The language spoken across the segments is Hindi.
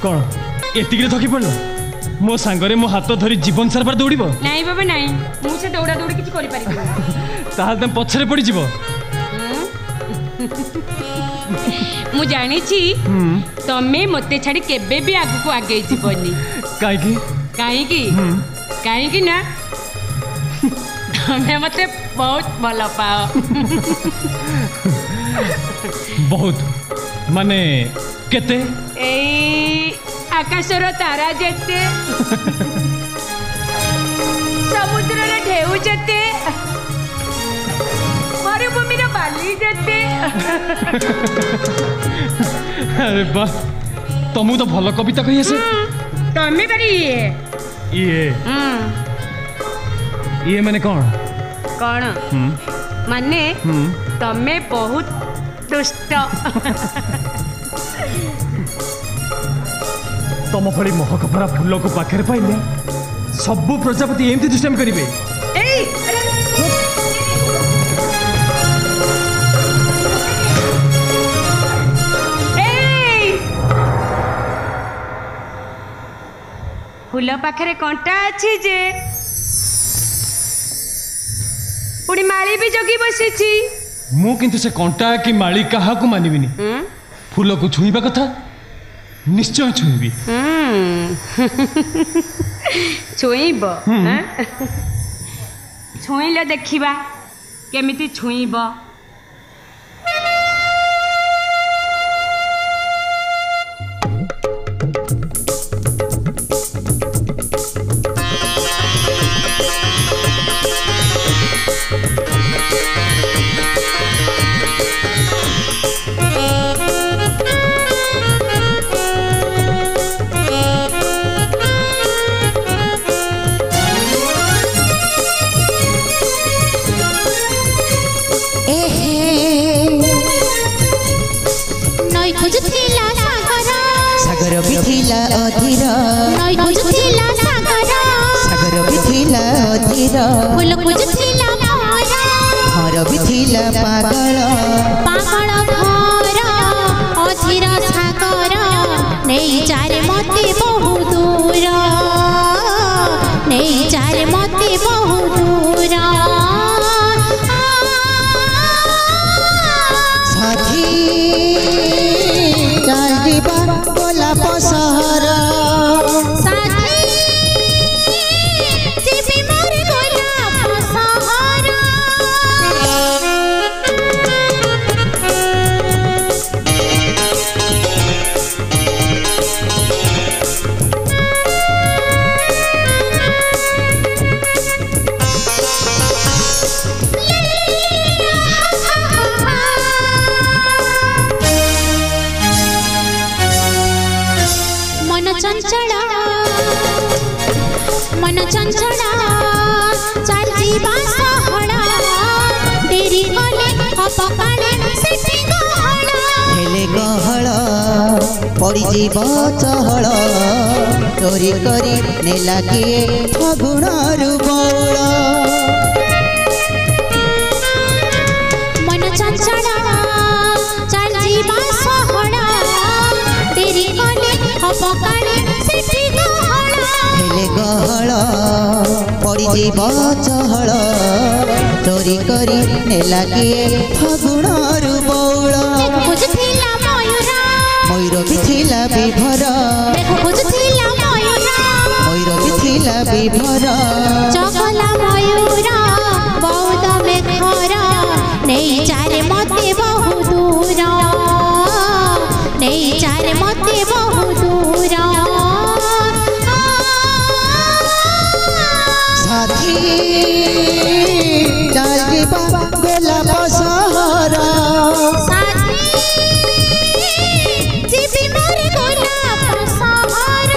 कौन एतिक थकी पड़ल मो सांगरे मो हाथ धरी जीवन सार बार दौड़ नहीं बाबा नहीं मुझे दौड़ा दौड़ी किसी कर तुम पछरे पड़ जीव मु जानी तमे मते छाड़ी केबे भी आगु को आगे जीवनी कहीं ना तमे मते बहुत भल पाओ बहुत माने केते ए आकाशर तारा जेते समुद्र रे ढेउ जेते मरुभूमि रे बाली जेते अरे वाह तुमु तो भल कविता कही आसे तमे बारी ये माने कौन माने तमे बहुत दुष्ट तुम भली महक भरा फूल को पाखे पाइले सबू प्रजापति एमती दुष्टाम करेंगे फूल पाखे कंटा अच्छी जे पुणी माली भी जगी बसी मु किंतु से कंटा कि माली कहा को मानिबिनी फूल को छुईबा कथा निश्चय छुईबी छुईब छुईले देखिबा केमिति छुईब सागर बिथिला अधीर नई बुझुथिला सागर बिथिला अधीर फूल बुझुथिला घर बिथिला पागल पागल घर अधीर सागर नहीं जारे मते बहु दूर नहीं जारे मते बहु दूर साथी चालिबा गोलाप सहर साथी जीवी मोर गोलाप सहर मन चंचला चल जीवा सहड़ा डेरी गले अपकाले सेठी गहळ हेले गहळ पड़ी जीव चहळ चोरी करी नेला किए फगुणरु बौळ मन चंचला चल जीवा सहड़ा डेरी गले अपकाले सेठी हेले गहळ पड़ी जीव चहळ चोरी करी नेला किए फगुणरु बौळ मयूर बिथिला विभर मयूर बिथिला विभर चगला मयूर बहुत मेघर नहीं जारे मते बहु दूर नहीं जारे मते बहु दूर साथी चालिबा गोलाप सहर साथी जीवी मोर गोलाप सहर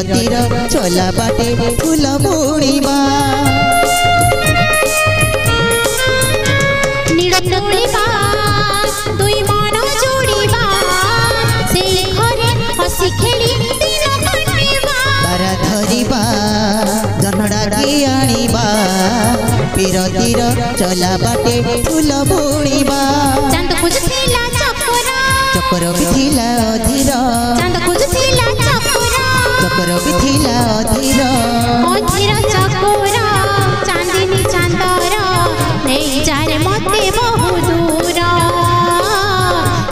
ବିରତିର ଚଲା ବାଟେ ଫୁଲ ବୁଣିବା ନୀଳ ତୋଳିବା ଦୁଇ ମନ ଯୋଡ଼ିବା ସେଇ ଘରେ ହସି ଖେଳି ଦିନ କଟିବା ତାରା ଧରିବା ଜହ୍ନଡାକି ଆଣିବା ବିରତିର ଚଲା ବାଟେ ଫୁଲ ବୁଣିବା ଚାନ୍ଦ ଖୋଜୁଥିଲା ଚକର ବି ଥିଲା ଅଧୀର ଚାନ୍ଦ ଖୋଜୁଥିଲା ଚକର ବି ଥିଲା ଅଧୀର ଚକର ଚାନ୍ଦିନୀ ଚାନ୍ଦର ନେଇ ଯାରେ ମତେ ବହୁ ଦୂର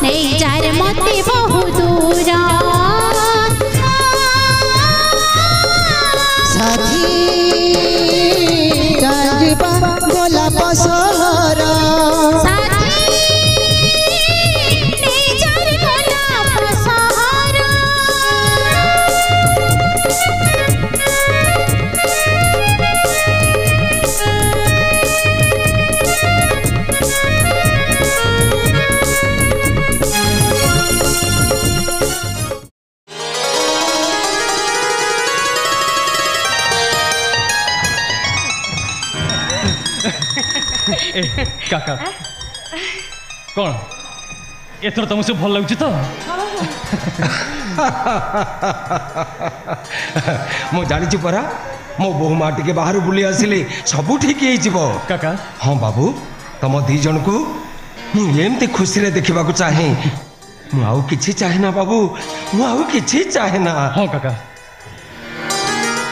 ନେଇ ଯାରେ ମତେ ବହୁ ଦୂର ସାଥୀ ଯିବା ଗୋଲାପ ସହର काका कौन एथर तुम से भल लगुच तो मु जानी परा मो बहु माँ टे बाहर बुली आसिले सब ठीक हो काका हाँ बाबू तुम दी जन को मुझे खुशी देखा चाहे मुझे किसी चाहे ना बाबू मुझे चाहे ना हाँ काका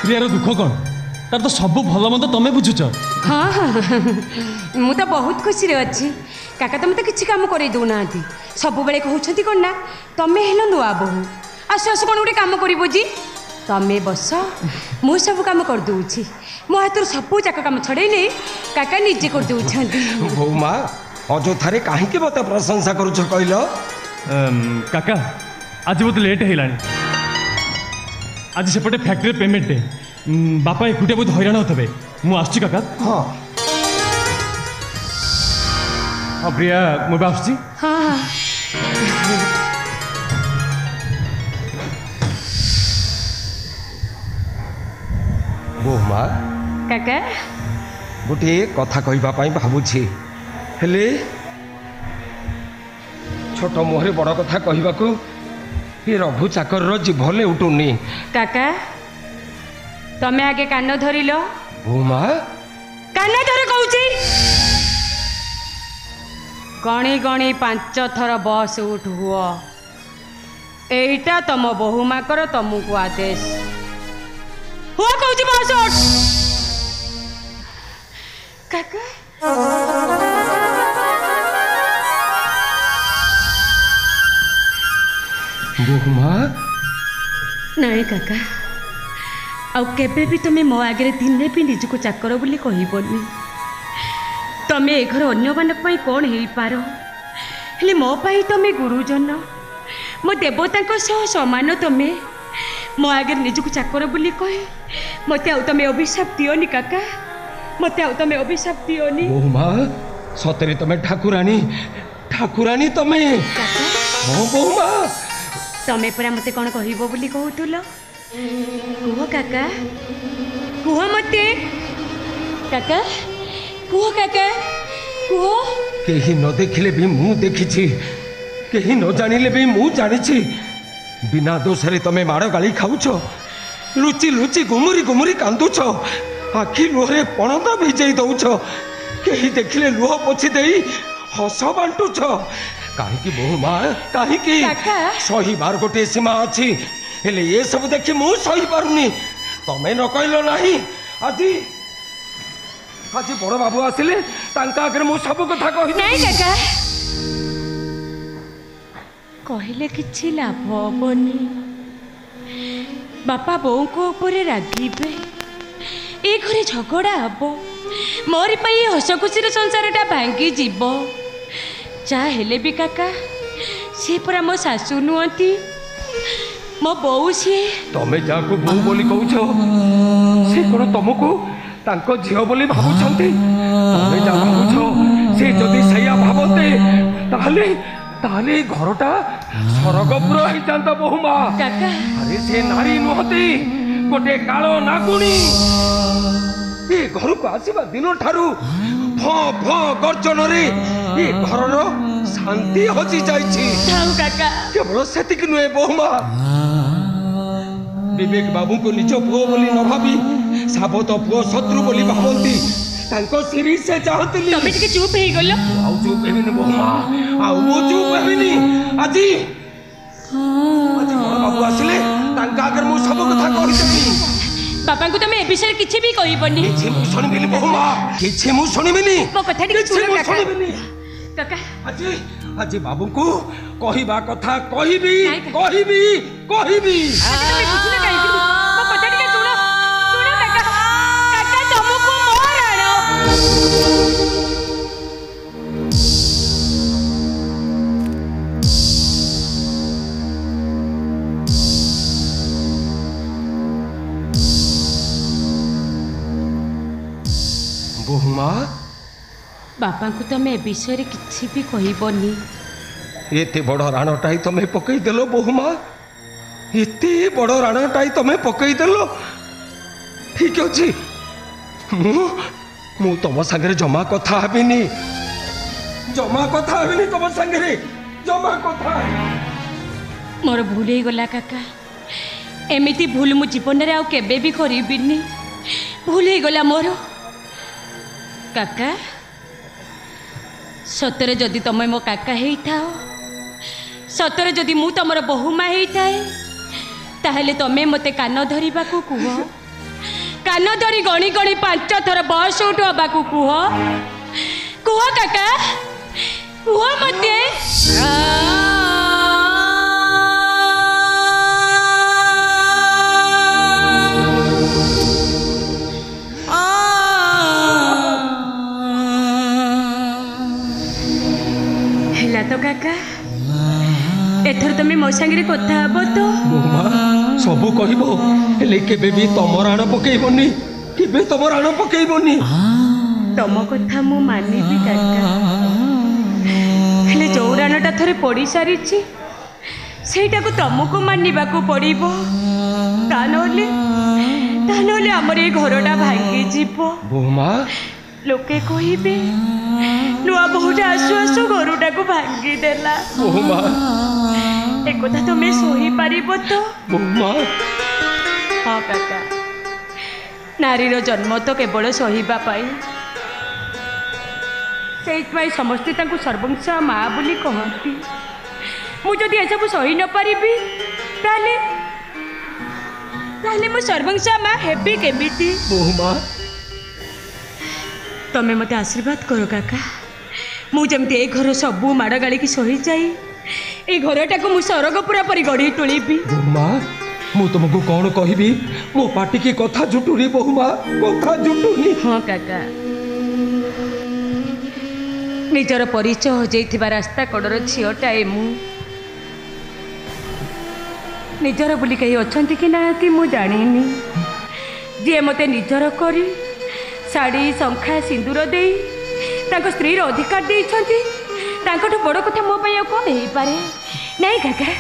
प्रियार दुख कौन तार तो सब भल मंद तमें बुझुच हाँ हाँ मु तो बहुत खुशी रे अच्छी काका तो मत किसी काम कर दौना सब बेले कहते कौन ना तमें हेल नुआ बोहू आसु आसु कौन गोटे कम कर तमें बस मु सब कम कर दूची मो हाथ सब जाक कम छड़े काका निजे कर दौरान बहु माँ अजोथारे कहीं मत प्रशंसा करुच कहल काका आज बहुत लेट है आज सेपटे फैक्ट्री पेमेंट डे बापा एकुटिया बहुत हैरान होते मु आसुची काका हाँ हाँ प्रिया मुझे आसुची हाँ बहु माँ काका गोटे कथा कहवाई भावुची हेले छोट मुहरे बड़ कथा कहवाक ये रघु चाकर जीभले उठुनी काका तमें आगे कान धरिल बहु माँ कान धर कहूँ गणी गणी 5 थर बस उठ हुआ एटा तम बहुमा कर तुमको आदेश हुआ कहूँ बस उठ काका बहु माँ नहीं काका आउ केबे भी तुम्हें मो आगे दिने भी निजको चाकर बोली कहबनी तमें ए घर अन्य मानक कौन हो पार हेले मो पाई तमें गुरुजन मो देवता सह समान तमें मो आगे निजको चाकर बोली कहे मत आउ तमें अभिशाप दियोनी काका मत आउ तमें अभिशाप दियोनी बहु माँ सतरे तमें ठाकुरानी तमें काका हाँ बहु माँ तमें पूरा मत कौन कहब बोली कहूल कुह काका कुह मते काका कुह काका कुह कहीं न देखिले भी मु देखी कहीं न जानिले भी मु जानी बिना दोषरे तमें माड़ गाली खाऊच लुचि लुचि गुमुरी गुमुरी कांदुच आखि लुहरे पणद भिजई दौच कहीं देखिले लुह पोछि देई हस बांटुच कहीं बहु माँ कहीं सही बार गोटे सीमा अच्छी हेले ये सब देखी मु सही पारुनी तमें न कहल नहीं आज आज बड़ बाबू आसिले तांका आगे मु सब कथा कहि नहीं काका कहले किछि लाभ हबनी बापा बों को ऊपर रागिबे ए घरे झगड़ा हब मोरी पाई हस खुशी संसारटा भांगी जीव चाहे भी काका सी परा मो सासू नुहति मो बोऊ सी तमें जाको बोऊ बोली कहूछ से कोन तुमको तांको झियो बोली भाबुछंती तमें जा भाबुछ से जदी सैया भाबते ताहले ताहले घरटा स्वर्गपुर होई जांता बहुमा काका अरे से नारी नुहति गोटे काल नागुणी ए घर को आसवा दिन ठारू फ फ गर्जन रे ए घर शांति हजि जाइछि काका केवल सेतिक नुहे बहुमा विवेक बाबू को निज पुओ बोली न भावी साबत पुओ शत्रु बोली भावती तांको सिरी से चाहतली तमे टिके चुप हे गलो आउ चुप हेबिनी बहुमा आउ मो चुप हेबिनी आजी बाबू आसिले तांका आगर मु सब कथा कहिदेबी बापा को तमे ए विषय किछि भी कहिबनी किछि मु सुनिबिनी बहुमा किछि मु सुनिबिनी मो कथा टिके सुनो काका सुनिबिनी काका आजी आजी बाबू को कहिबा कथा कहिबी नाइ काका। कहिबी कहिबी तमे बुझिना काहे कि मो कथा टिके सुनो सुनो काका काका तुमको मोर आनो बहुमा बापा को तमे ए विषय रे किछि भी कहिबनी एते बड़ राणटाई तमे पकई देलो बहुमा एते बड़ राणटाई तमे पकई देलो ठीक अछि मु तम संगे जमा कथा हेबिनी तम संगे जमा कथा मोर भूल ही गला काका एमिति भूल मु जीवन रे आ केबे भी करिबिनी भूल ही गला मोर काका सतरे जदि तमे मो काका हेई थाओ सतरे जदि मु तमर बहुमा हेई थाए ताहले तमे मते कान धरिबा को कुह कान धरी गणी गणी 5 थर बस उठवा को कुह काका कुह मते तो काका एथर तमे मो संगे कथा हबो तो बहुमा सब कहबो हेले केबे भी तम राण पकेइबोनी केबे तम राण पकेइबोनी तम कथा मु मानिबी काका हेले जो राणटा थरे पड़ी सारिछि सेटा को तमको मानिबा को पड़िबो ता नहले हमर ए घरटा भांगी जीवो बहुमा लोके कहिबे नुआ बहुटा आसु आसु घरटा को भांगी देला बहुमा ए कथा तमे सही पारिबो तो बहुमा हाँ काका नारीर जन्म तो केवल सहिबा पाई से समस्ते तांको सर्वंश माँ बोली कहती मु जदि एसबू सही न पारिबी ताले ताले मु सर्वंश माँ हेबी केमिति बहुमा तमे मते आशीर्वाद करो काका मु जमती ए घर सबू माड़ गाड़ी की सही जाई ए घरटा को मु सरगपुरा परी गढ़ी तुलिबी बहुमा मु तुमको कौन कहबी मो पाटी की कथा जुटुनी बहुमा कथा जुटुनी हाँ काका निजर परिचय हो जाइथिबा रास्ता कड़र झीटा ए मु निजर बोली कहीं अछंती कि ना कि मु जानिनी जी मते निजर करी शाड़ी शंखा सिंदूर दे तांको स्त्री रो अधिकार देइछंती तांकोठु बड़ कथा मो पय कोन हेई पारे नहीं काका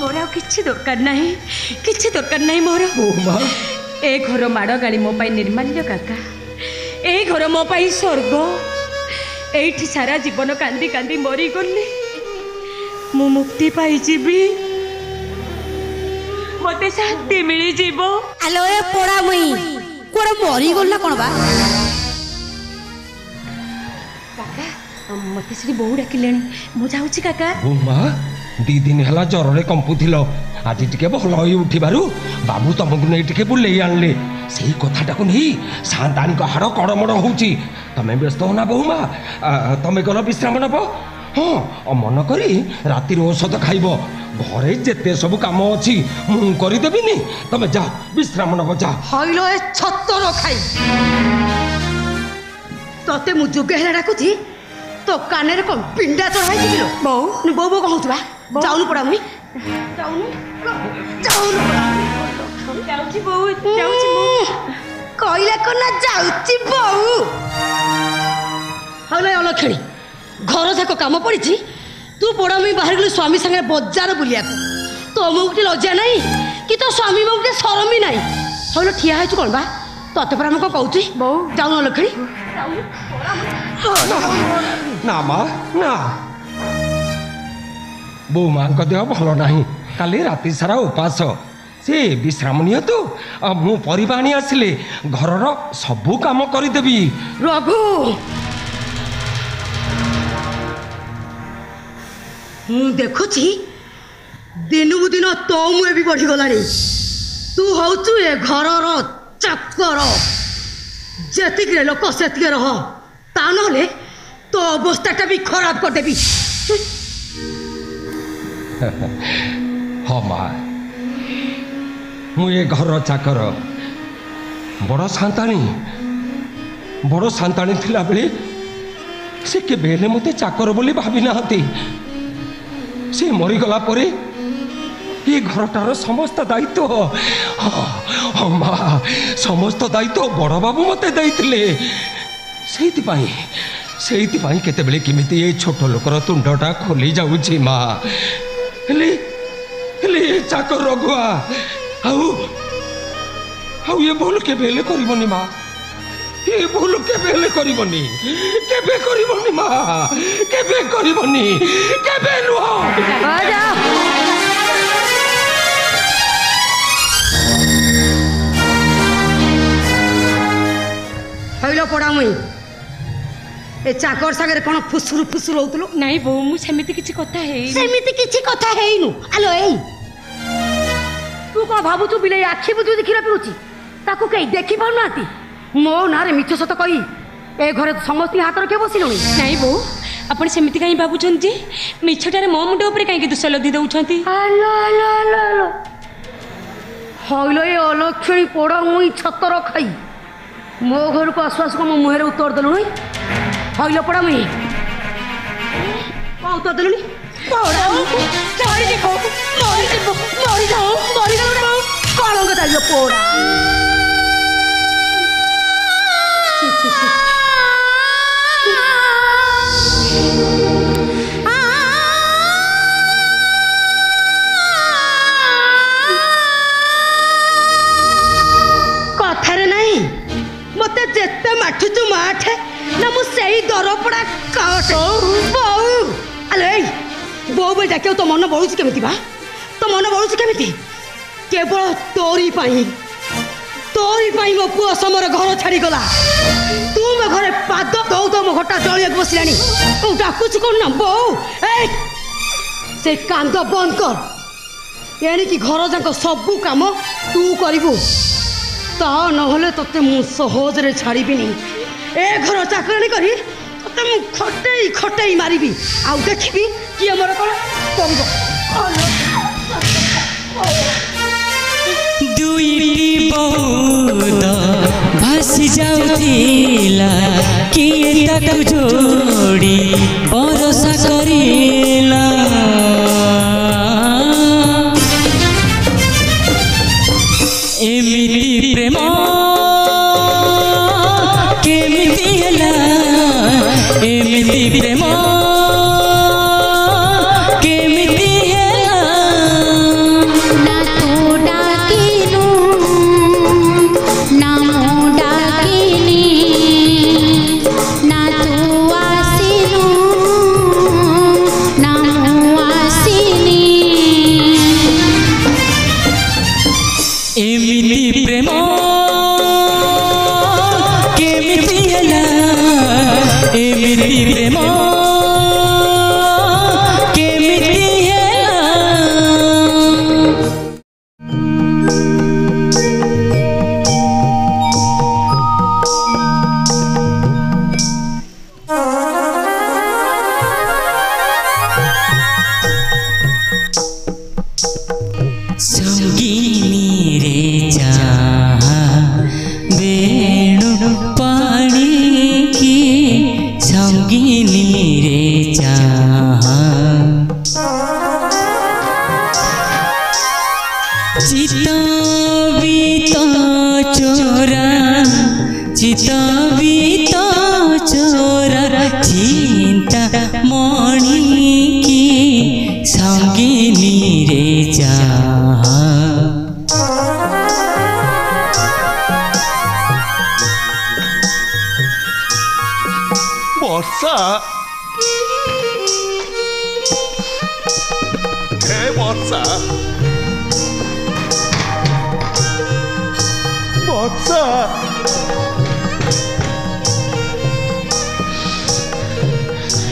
मोर आ किछि दरकार नहीं मोर बहुमा ए घर माड़ गाड़ी मो पाई निर्माल्य काका ए घर मो पाई स्वर्ग एठी सारा जीवन कांदी कांदी मरी गली मु मुक्ति पाई जीवी मते शांति मिली जीवो आलो ए पोड़ा मुई कोड़ मरी गला कोन बा काका मते श्री बहु डाकिलेनी मु जाउची काका बहुमा 2 दिन हला ज्वर रे कंपुथिलो आज टिके भल होई उठिबारु बाबू तुमको नहीं टिके बुलेई आनले सेही कथाटा को नहीं सांतानी को हाड़ कड़मड़ होउची तमे व्यस्त हो ना बहुमा तमे गल विश्राम नब हाँ मन करी रातिर औषध खाइब घरे जेते सब काम अच्छी मु करदेविनी तमे जा विश्राम नब जा हइलो ए छत्तर खाई तते मु जुगे डाकुची तो काने रे कोन पिंडा चढ़ाई दिलो बहु बहु बहु कहउतबा जाउनु पड़ा मुई जाउनु जाउची बहु जाउची बहु कइला कोना जाउची बहु हइलो अलखणी घर जाक काम पड़ी तू बड़ा मुई बाहर गली स्वामी संगे बजार बुलिया तो मुझे लज्जा नहीं कि तो स्वामी बाबू के शरम भी नहीं हलो ठिया है कौन बा तोते पर हम कौच बो जाऊ लखणी ना माँ ना बो माँ देह भल ना काली राति सारा उपास से विश्राम नि तो मु परिबा आनी आसिले घरर सबू काम करदेवी रघु मु देखुची दिनकू दिन तो मुए भी बढ़ीगला तू हूँ ए घरर चाकर जेतिक लोक सेतिक रह ता नहले तो अवस्थाटा भी खराब करदेवी हाँ माँ मुझे घर चाकर बड़ सांताणी थिला बेले से केबेले मते चाकर बोली भावी नाहती से मरीगला परे ये घरटार समस्त दायित्व हाँ माँ समस्त दायित्व बड़ बाबू मते देइतिले सेइतिपाई केतेबेले केमिति ए छोट लोकर तुंडटा खोली जाउछि माँ हेले चाकर रघुआ आउ ये भूल के बेले करबनी माँ ये भूल के बेले करबनी केबे करबनी माँ केबे करबनी केबे नुह हइलो पड़ा मुई ए चाकर सागर कोन फुसुरु फुसुरु होतलो नहीं बो मु सेमिति किछि कथा हे सेमिति किछि कथा हेइनु आलो एई तू को भाबु तू बिले आखि बुझु देखिरा पिउची ताकू कई देखि पाउ नाती मो नारे मिछ सत कई ए घरे समस्त हाथ रखे बसिलुनी नहीं बो आपण सेमिति काई बाबुचन जी मिछटारे मो मुंड ऊपर काई दोष लदी दउछंती आलो आलो आलो आलो हइलो ए अलक्षणी पड़ा मुई छतर खाई मो घर को आसु आसु मो मुहरे उत्तर देलुनी हइलो पड़ा मुई को उत्तर देलुनी पड़ा मरी देखो मरी जाओ मरी गलो कलंक दाइलो पड़ा कथारे नहीं मते जेते माठी तू माठे ना मु सेई दरपड़ा काट बहू अले बो बे डाके तो मन बळुची केमिति बा तो मन बळुची केमिति केवल तोरी पाई मो पुआ समर घर छाड़ी गला तू मे घरे पाद दौ तो मो घटा जलिया बसिलानी तू डाकुच कोन ना बो ए से कांद बंद कर एणी की घर जाक सब काम तू करिवु ता नहले तते मु सहज रे छाड़ीबिनी ए घर चाकरानी करी तते मु खटेई मारिबी आउ देखिबी कि हमर कोन करबो दुईटी बहुत भासी जाउथिला किए ताकु जोड़ी भरोसा करिला एमिति प्रेम केमिति हला एमिति प्रेम केमिति हला ना तू डाकिनु ना मु डाकिनी ना तू आसिनु ना मु आसिनी एमिति प्रेम केमिति हला एमिति प्रेम केमिति हला संगीनी रे जहाँ वेणु पानी की संगीनी रे जहाँ चितावी तो चोरा चिंता मणि की संगीनी रे जहाँ ବର୍ଷା ହେ ବର୍ଷା ବର୍ଷା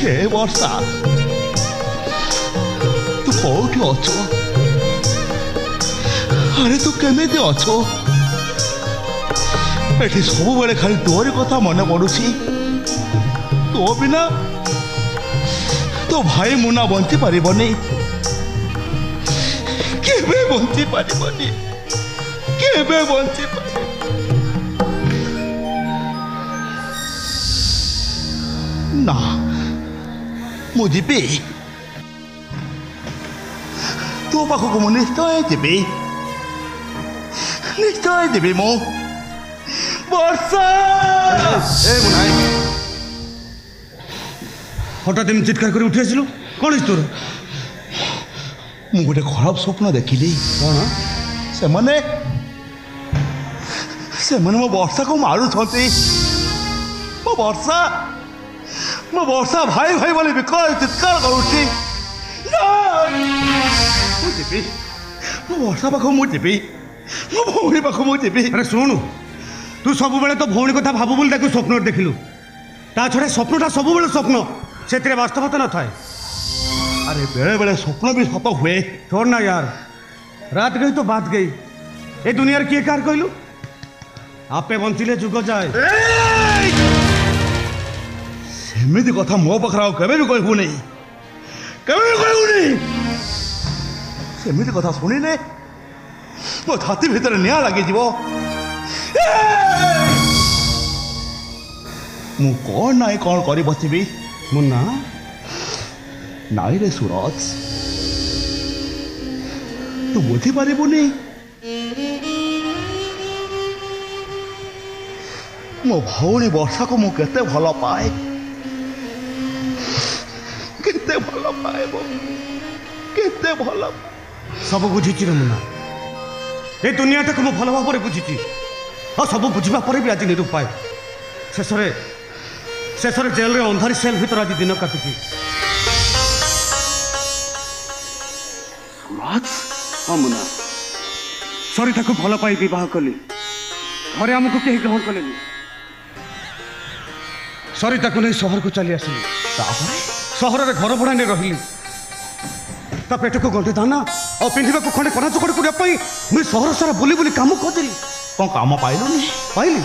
ହେ ବର୍ଷା ତୁ କୋଉଠି ଅଛୁ? ଆରେ ତୁ କେମିତି ଅଛୁ? ଏଠି ସବୁବେଳେ ଖାଲି ତୋରି କଥା ମନେ ପଡୁଛି। ତୋ ବିନା ତୋ ଭାଇ ମୁନା ବଞ୍ଚି ପାରିବନି, କେବେ ବଞ୍ଚି ପାରିବନି, କେବେ ବଞ୍ଚି ପାରିବ। ନା ମୁଁ ଯିବି, ତୋ ପାଖକୁ ମୁଁ ନିଶ୍ଚୟ ଯିବି, ନିଶ୍ଚୟ ଯିବି ମୁଁ। ବର୍ଷା হঠাৎ এমনি চিৎকার করে উঠে আসছিল, କ'ଣ ହେଇଛି ତୋର? ମୁଁ ଗୋଟେ ଖରାପ ସ୍ୱପ୍ନ ଦେଖିଲି। କ'ଣ? ସେମାନେ ସେମାନେ ମୋ ବର୍ଷାକୁ ମାରୁଛନ୍ତି। ମୋ ବର୍ଷା ଭାଇ ଭାଇ ବୋଲି ବିକଳ ଚିତ୍କାର କରୁଛି। ମୁଁ ଯିବି, ମୋ ବର୍ଷା ପାଖକୁ ମୁଁ ଯିବି, ମୋ ଭଉଣୀ ପାଖକୁ ମୁଁ ଯିବି। ଆରେ ଶୁଣୁ, ତୁ ସବୁବେଳେ ତୋ ଭଉଣୀ କଥା ଭାବୁ ବୋଲି ତାକୁ ସ୍ୱପ୍ନରେ ଦେଖିଲୁ। ତା ଛଡ଼ା ସ୍ୱପ୍ନଟା ସବୁବେଳେ ସ୍ୱପ୍ନ, ସେଥିରେ ବାସ୍ତବତା ନଥାଏ। अरे बेड़े बेड़े स्वप्न भी सत हुए। छोड़ ना यार, रात गई तो बात गई। ए दुनिया किए कार कहलु आपे बंचिले जुग जाए। सेमिति कथा मो पाखरे आ केबे भी कहबू नहीं, केबे भी कहबू नहीं। सेमिति कथा सुनिले मो छाती भीतर निया लगी जीवो। मु कौन नाई कौन करी बसिबी मुन्ना? नाई रे सूरज, तू बुझी पारिबुनी। मो भौणी वर्षा को मु केते भल पाए, केते भल पाए, केते भल सब बुझी रे मुन्ना। ए दुनिया तक मु भल भाव बुझी और सब बुझा पर भी आज निरुपाय। शेष जेल रे अंधारी सेल भीतर आज दिन काटुची। हाँ मुन्ना, सरिता को भल पाई बह कली, घरे आमको कहीं ग्रहण कले। सरिता को नहीं सहर को चली आसली, सहर में घर भड़ा नहीं रही। ता पेट को गंठे दाना और पिंधा को खंडे कना चकड़ करने मुझे सहर सारा बुली बुली काम करदेली। कौन काम पाइलुनी? पाइली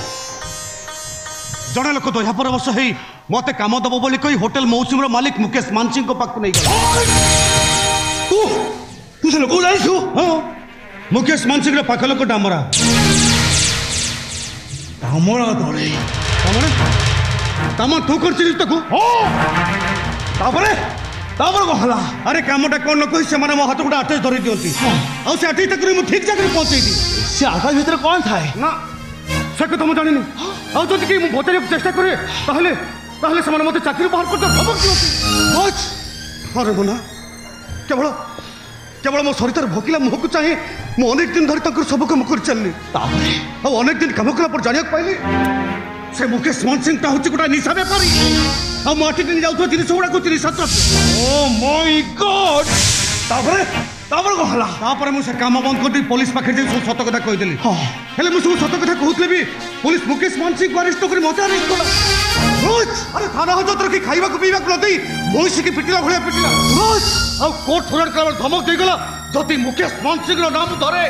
जड़े लोक 2000 वर्ष है मत काम दब बोली कही होटेल मौसम मालिक मुकेश मानसिंह को पाक नहीं गला। तू से लोग जाइछु? हाँ, मुकेश मानसिंह पाख लोक डामरा डामरा दरे काम तू कर ताकू। तापरे तापर को हला। अरे कामटा कौन न कही से मो हाथ गोटे आटेज धरी दियंती आ से आटेज तक मु ठीक जगह पहुंचई दी। से आकाश भीतर कौन थाए ना से कथा मु जानिनी। आ जदि कि मु बचारे चेष्टा करे ताहले ताहले से मते चाकरी बाहर कर धमक दियंती। अरे मुना, केवल केवल मो सरितार भोकिला मुह को चाहिए मु अनेक दिन धरी तक सब काम कर चलनी। तापरे आ अनेक दिन काम कला पर जानिया पाइली से मुकेश मानसिंह ता होची गोटा निशा बेपारी आ माटी किन जाउथो जिनिस गुडा को तिनि सत्र। Oh my God. तापरे तापर को हला। तापर मु से काम बंद कर दी पुलिस पाखे जे सत कथा कहि देली। हां हेले मु सब सत कथा कहउतले भी पुलिस मुकेश मानसिंह को अरेस्ट करी मते अरेस्ट कला। रोज अरे थाना हजत रखी खाइबा को पीबा को नदी मोइसी की पिटिला भलिया पिटिला। रोज आ कोर्ट फुरड कला धमक दे गला जति मुकेश मानसिंह रो नाम धरे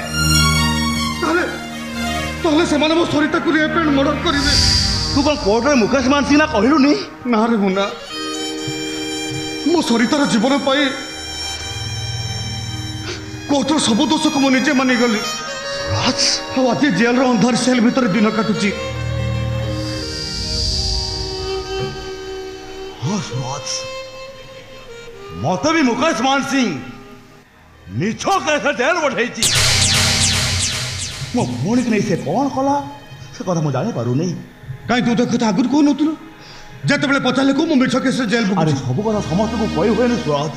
ताले ताले से माने मो सरिता को रेप एंड मर्डर करिवे। तू कौन कोर्ट में मुकेश मानसिंह ना कहलु नी? ना रे मुन्ना, मो सरितार जीवन पाई कोर्टर सब दोष को मुझे मानिगली। आज जेल अंधार सेल भीतर दिन काटुची। मत भी मुकेश मानसिंह मिछ कैसे जेल बढ़ाई मो भौणी नहीं से कौन कला से कथा मुझे जानी पारू नहीं। कहीं तू तो कथा आगुरी कह नु जिते बड़े पचारे को मिछ कैसे जेल। अरे सब कथा समस्त को कही हुए सूरज,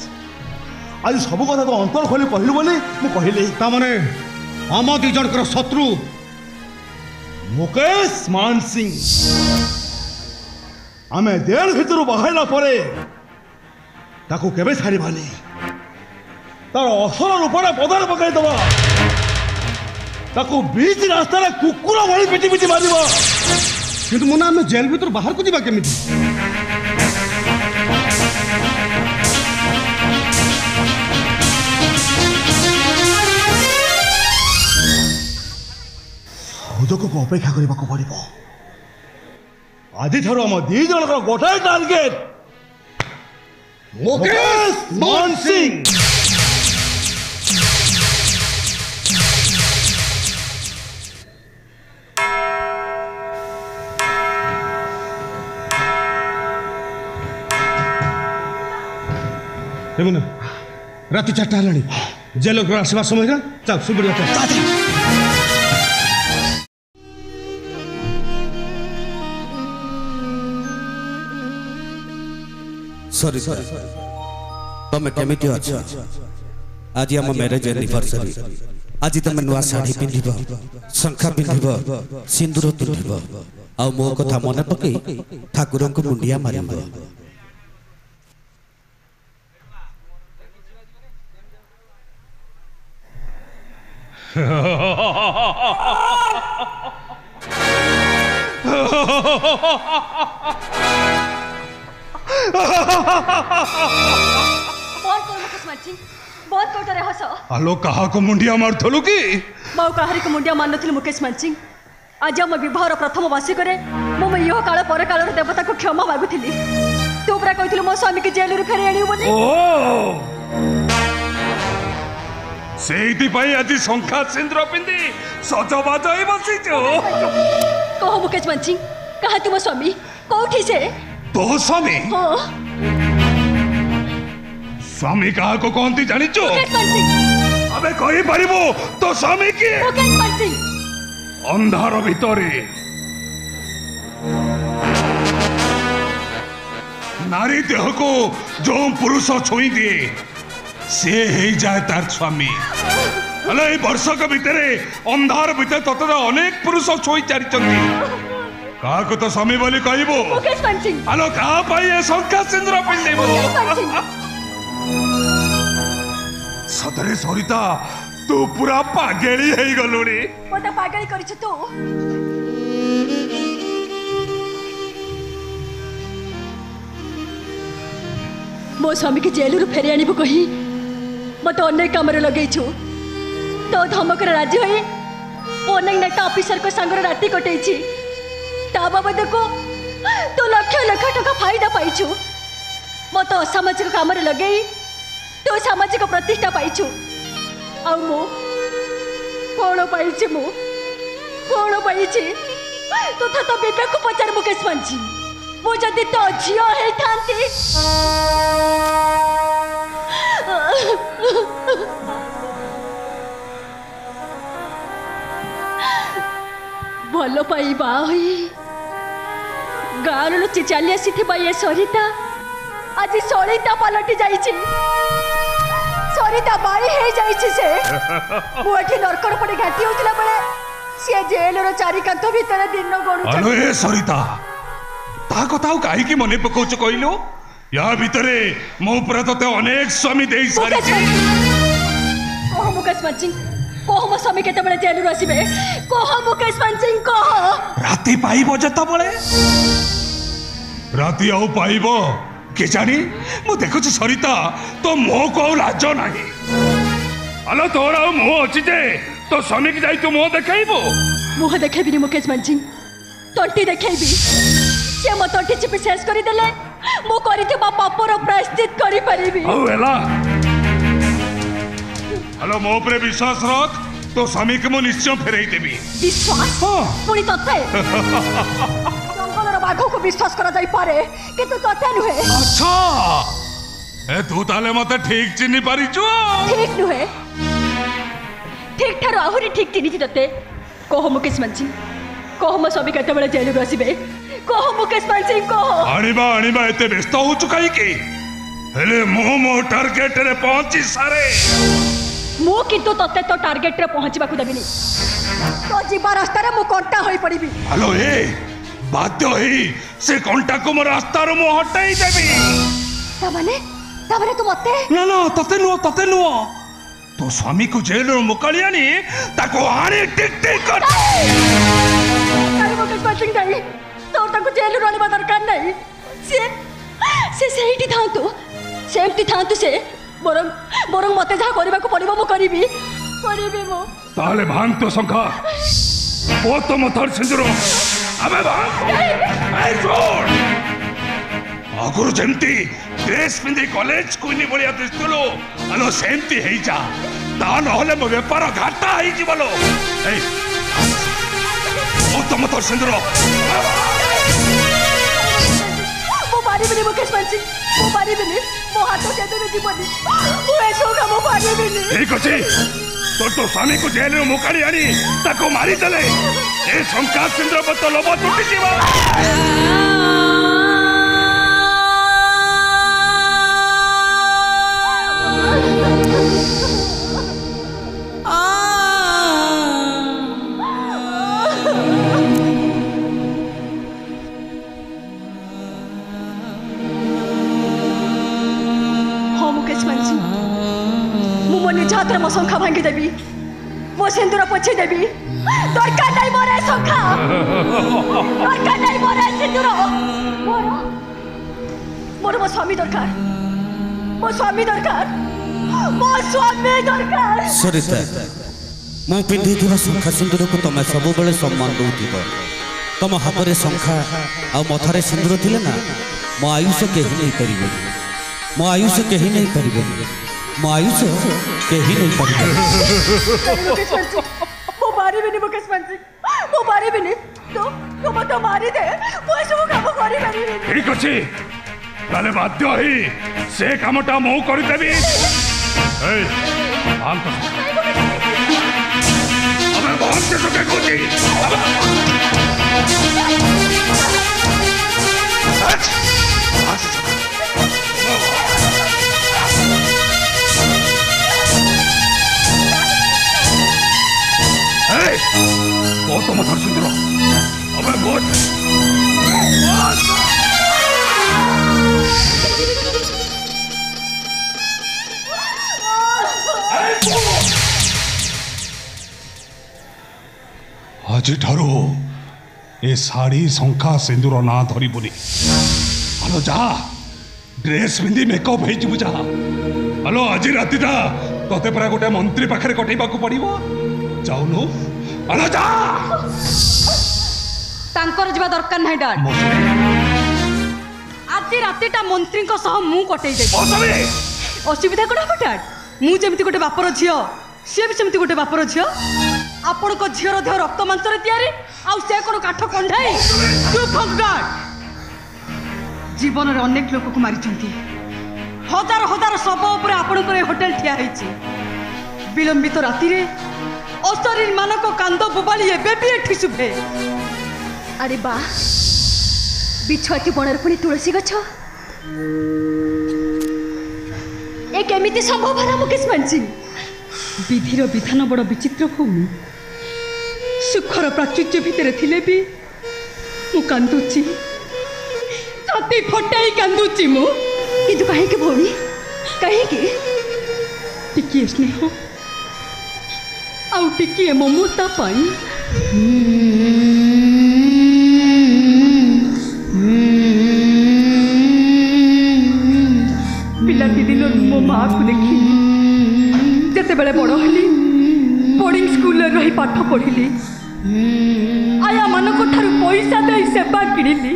आज सब कथा तो अंतर खोली कहलु बोली मु कहली। तामाने आम दी जनकर शत्रु मुकेश मानसिंह आमे जेल भितर बाहरला परे ताको केबे छाड़बानी तार असल रूपटा पदार पकाई दबा ताको बीच रास्ता कुकुर भली पिटी पिटी मार किंतु मुना आम जेल भीतर बाहर को जीवा केमिति सुजोग को अपेक्षा करने को पड़ो आज आम दी जन गोटाए टार्गेट मुकेश मान सिंह देखुन राति 4टा है जेल आसवा समय चल सुबह सॉरी तुम केमिति अच्छ आज आम मैरेज एनिवर्सरी आज तुम नुआ साड़ी पिंधिब शंखा पिंधिब सिंदूर पिंधिब आ मो कथा मन पकई ठाकुर को मुंडिया मारिब बहुत कोटरे हस आलो कहा को मुंडिया मारथलु की मो कहारी को मुंडिया मानथिल मुकेश मान सिंह आज हम विवाहर प्रथम वार्षिक मो यो काल पर काल देवता को क्षमा मागुथिली तू पूरा कहिथिल मो स्वामी के जेल रू फेरे आनियो बोली ओ सेइति पई आज शंखा सिंदूर पिंदी सजबाज होई बसिचो कहो मुकेश मान सिंह कहा तुम स्वामी कोठी से तो स्वामी हां स्वामी कहा को कहती जानिचो मुकेश मान सिंह अबे कहि परिबो तो स्वामी की मुकेश मान सिंह अंधार भितरे नारी देह को जो पुरुष छुई दिए से ही जाए तार स्वामी अले वर्षक भितर अंधार भितर तत अनेक पुरुष छुई चारी कहा को तो स्वामी बोली कहबो मुकेश मान सिंह आलो कहा पाई ए शंखा सिंदूर पिंदेबो सतरे सरिता तू पूरा पागेली है गलुनी मोटा पागली करिछ तू मो स्वामी के जेल रू फेरे आनिबो कही मत अनेक काम रे लगेछु तो धमक राजी होई अनेक नेता ऑफिसर को संग राति कटेछि ता बाबद को तो लक्ष लक्ष टका फायदा पाइछु मत असामाजिक काम रे लगेई तो सामाजिक प्रतिष्ठा पाइछु आ मो कोण पाइछि मो कोण पाइछि तो था तो बेबे को पचार मुकेश मान सिंह मो जदी तो झियो हे थांती भलो पाई बा होई गाँव लुचि चली आसी ये सरिता आज सरिता पलटि जाइछि सरिता बाई हे जाइछि से मोठी नरकर पड़े घाटी होतिला बेले से जेल रो चारि कांथ भीतर दिन गणु अलो ए सरिता ता कथाउ काहे की मने पकोच कइलो या भितरे मो पर तते अनेक स्वामी देई सारी कहो मुकेश मान सिंह कहो मो स्वामी केते बेले जेल रो आसीबे कहो मुकेश मान सिंह कहो राती पाइबो जत बळे राती आउ पाइबो के जानी मु देखुछ सरिता तो मो को लाज नाही अलो तोरा मो अछि जे तो स्वामी के जाई तू मो देखाइबो मुह देखेबी मुकेश मान सिंह तंटी देखेबी से मो तंटी चिपि शेष करि देले मो करिथिबा पापर प्रायश्चित करि परिबी औ एला हेलो मो पर विश्वास रख तो स्वामी के मो निश्चय फेरई देबी विश्वास पुणी तथे जंगलर बाघ को विश्वास करा जाई पारे किंतु तथे नुहे अच्छा ए तू ताले मते ठीक चिन्नी पारिछु ठीक नुहे ठीक ठारो आहुरी ठीक चिन्नी तते कहो मुकेश मान सिंह कहो मो स्वामी केते बेले जेल रो आसीबे कहो मुकेश मान सिंह कहो आनिबा एते व्यस्त हो चुकाई की हेले मो टारगेट रे पहुंची सारे मु किंतु तते तो टारगेट रे पहुंचबा को देबिनी तो जीवा रास्ता रे मु कंटा होई पड़ीबी हेलो ए बाध्य ही से कंटा को मोर रास्तार मु हटाई देबी तामाने तू मते ना ना तते नुओ तो स्वामी को जेल रो मुकाली आनी ताको आने टिक टिक कर अरे मुकेश बचिंग नहीं तो ताको जेल रो आने दरकार नहीं से सेठी थांतु सेमती थांतु से बरं मते जहा करबा को पड़िबो मु करबी मु ताले भांग तो संखा वो तो मथर सिंदरो अबे भांग ए छोड़ आगुरु जेमती ड्रेस पिंधि कॉलेज कोइनी बलिया दिस्तलो अलो सेमती हेई जा ता नहले मो व्यापार घाटा हेई जिवलो ए वो तो मथर सिंदरो मो पारी बिनी मुकेश बचिंग मो पारी बिनी मो हाथ के दे जीवनी मो ऐसो का मो पारी बिनी ठीक अछि तो स्वामी को जेल में मुकाड़ी आनी ताको मारी चले ए शंका सिंद्र बत लोभ टूटी जीवा हाँ मुकेश बचिंग मु मो निज हाथ मो शंखा भांगी देवी मो सिंदूर पोछी देवी दरकार नहीं मोरे शंखा दरकार नहीं मोरे सिंदूर मोर मो स्वामी दरकार मो स्वामी दरकार सरिता मु पिंधिथिबा शंखा सिंदूर को तमे सब बेले सम्मान दउथिबो तम हाथ रे शंखा आ मथारे सिंदूर थिले ना मो आयुष केही नहीं परिबे मो आयुष केही नहीं परिबे मो आयुष केही नहीं परिबे मो मारी बिनी मुकेश बचिंग मो मारी बिनी तो मत मारी दे मो सब काम करि पारी ठीक अछि ताले बाध्य ही से कामटा मु करि देबी ए भांग तो अबे भांग से तो के कोची गौतम धर्षिंद्र अबे गौत आज ठारो ए साड़ी शंखा सिंदूर ना धरबुनि हलो जा ड्रेस पिंधि मेकअप हो जीवु जा हलो आज रातिटा तते परा गोटे मंत्री पाखरे कटेबा को पड़िबो जाउनु हलो जा तांकर जीवा दरकार नहीं डर आज रातिटा मंत्री को सह मु कटई दे असुविधा कोन हबो डर मु जेमति गोटे बापर झियो से भी सेमति गोटे बापर झियो आपण को झियर देह रक्त मांसरे तयारी आउ से कोन काठ कंढाई तू फगड जीवन रे अनेक लोक को मारी छंती हजार हजार सब ऊपर आपण को होटल ठिया होईची विलंबित राति रे अशरीर मानक कांद बुबाली एबे भी एठी सुभे अरे बा बिछुआती बणर पुणी तुलसी गछ ए केमिति संभव हरा मुकेश बचिंग विधिर विधान बड़ विचित्र भूमि सुखर प्राचुर्य भितर थिले भी मु कांदुची छाती फटाई कांदुची मु किंतु काहे के भौणी काहे के टिकी स्नेह आउ टिकी ममता पाई पिलाटी दिन मो माँ को देखी जिते बड़े बड़ हली बोर्डिंग स्कूल रही पाठ पढ़िली आया मान ठार पैसा दे सेवा किणिली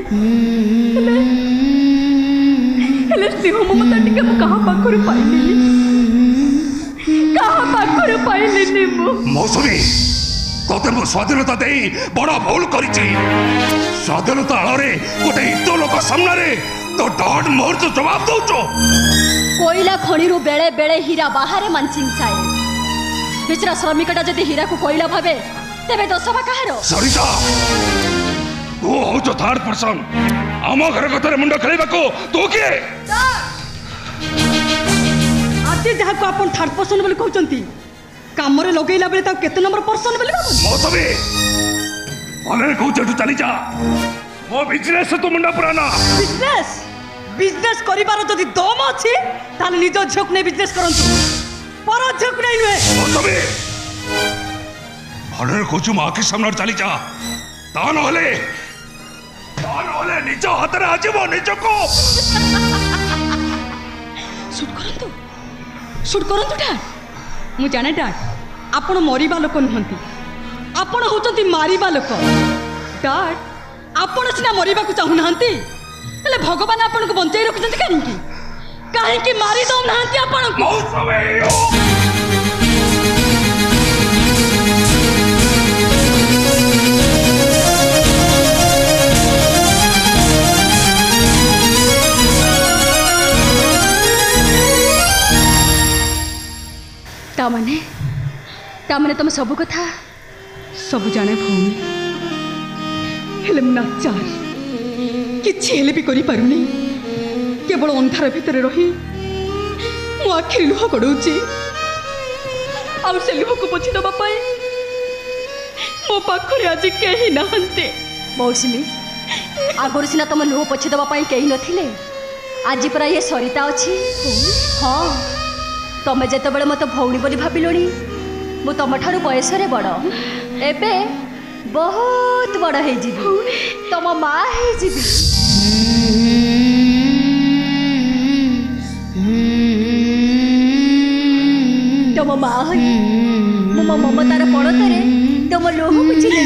स्नेह ममता टिके क्या पाखर पाइली मौसमी तोते मो स्वाधीनता दे बड़ भूल करिछि स्वाधीनता आଳରେ गोटे हित लोक सामने तो डॉट मोर तो जवाब दउचो कोयला खणी बेले बेले हीरा बाहर मानसिंह साहेब बिचरा श्रमिकटा जदि हीरा को कोयला भावे तेबे दोषबा काହାର सरिता तू हो थर्ड पर्सन आम घर कथार मुंड खेलबा को तू किए आज जहाँ को अपन थर्ड पर्सन बोली कहउचंती काम रे लगेला बेले ता केते नंबर पर्सन बोली बाबू मौसमी भले कहउछ तू चली जा मो बिजनेस तो मुंडा पुराना बिजनेस बिजनेस करिबार जदि दम अछि ताले निज झोक नै बिजनेस करंतु पर झोक नै नुहे तबे भडर कोचु मा के सामने चली जा ता नहले निज हाथ रे आजिबो निजको शुट करंतु डैड मु जाने डैड आपण मरिबा लोक नहंती आपण होचंती मारिबा लोक डैड आपण सिना मरिबा को चाहू नहंती हेले भगवान आपण को बंचाई रखुचंती काहे मारी दो नहंती आपण को तामने तुम सब कथा सब जाने भौणी हेले मु नाचार किछि हेले भी करि पारुनी केवल अंधार भितर रही मो आखिर लुह गड़ौची आउ से लुह को पोछि दबा पाए मो पाखरे आज केही नाहंते मौसमी आगुर सिना तुम लुह पोछि दबा पाए केही नथिले आज परा ये सरिता अछि हाँ तमे जेते बेले मते भौणी बोली भाबिलोनी मु तम ठारू बयस रे बड़ एबे बहुत बड़ हे जीबी तम मां हे जीबी तम मां होई मो ममतार पड़तरे तम लोह बुझी ले